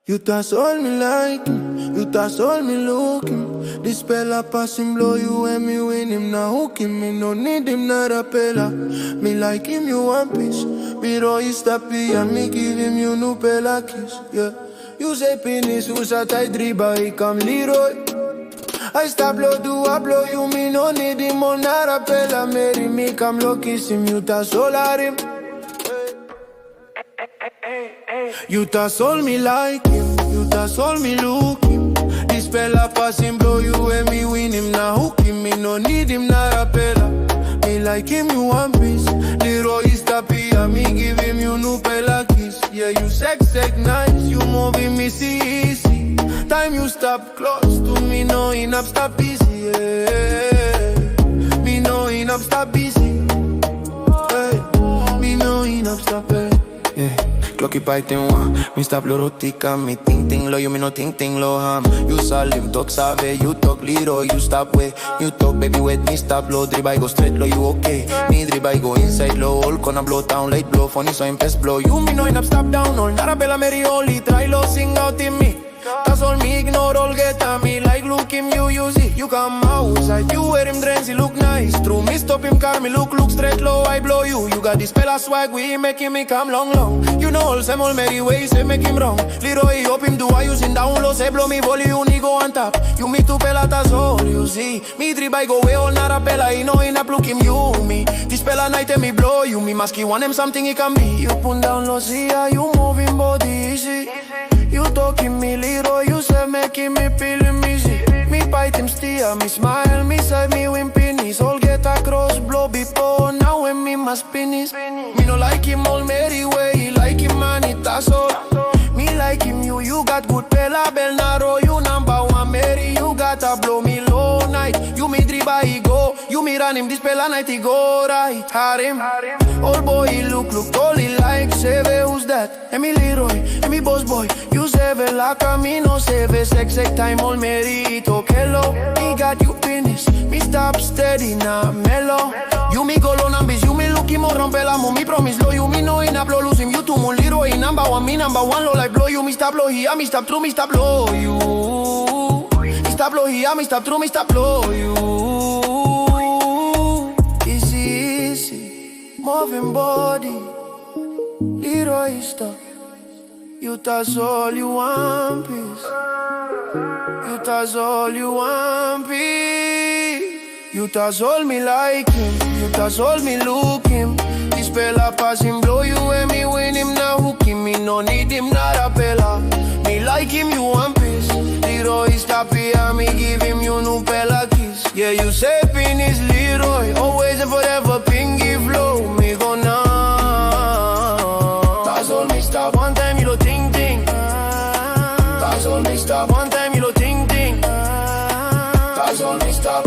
You that's all me like him, you that's all me looking. This spell I pass him, blow you and me win him. Now hook him, me no need him, not a pella. Me like him, you want peace. Biro is happy and me give him you no pella kiss. Yeah, you say penis, you say tight driba, he come Leroy. I stop blow, do I blow you, me no need him, not a pella. Marry me, come low, kiss him, you that's all I him. You that's all me like him, you that's all me look him. This fella pass him, blow you and me win him. Now hook him, me no need him, not a pella. Me like him, you want peace. Leroy is happy and me give him you no pella kiss. Yeah, you sex nice, you moving me easy. Time you stop close to me, no enough stop busy. Yeah. Me no enough stop busy. Hey. Me no enough stop busy. Yeah. Clocky Python one, me stop lo rotica, me ting lo, you me no ting lo ham. You salim talk save, you talk Leroy, you stop way. You talk baby wet, me stop low, drip I go straight low, you okay. Me drip I go inside low, all gonna blow down, light blow, funny so impress blow. You me no enough stop down, all Narabella Mary only, try low, sing out in me. That's all me ignore, all get at me like look him, you use it. You come outside, you wear him dress, he look nice. True, me stop him car, me look straight low, I blow you. You got this fella swag, we making me come long. You know all same old merry ways, say make him wrong. Leroy, hope him do I using down low, say blow me volley, you ni go on top. You me two pela, that's all you see. Me drip I go way all Narabella, he know in a look him, you me. This pela night and me blow you, me maski want him something he can be. You put down low, see how you moving body easy. You talking me Leroy, you say making me feeling easy. Me bite him steer, me smile, me side me win pennies. All get across, blow before, now when me must finish. Me no like him all merry way, he like him man, it that's all. Me like him, you got good pella, bell narrow, you number one Mary. You gotta blow me low night, you me driba he go. You me run him, this pella night he go right. Harim, old boy he look all he like. Save who's that? Emi Leroy, Emi boss boy. You save la camino, save sex time all Mary hello. He got you finish, me stop steady na mellow. You me go low numbers, you me look him or rompe la mo. Me promise low, you me know in a blow lose him. You to mon Leroy, number one, me number one low like blow you. Me stop low here, me stop true, me stop low you. Me stop low here, me stop true, me stop low you. Easy, moving body, Leroy stop. You that's all you want, peace. You that's all you want, peace. You that's all me like him, you that's all me look him. This fella pass him, blow you and me win him. Now hook him, me no need him, not a pella. Me like him, you want peace. Leroy is happy and me give him you no pella kiss. Yeah, you say pin is Leroy, always and forever pingy flow. Me go now. That's all me stop. One time you don't ting. That's all me stop. One time you don't ting. That's all me stop.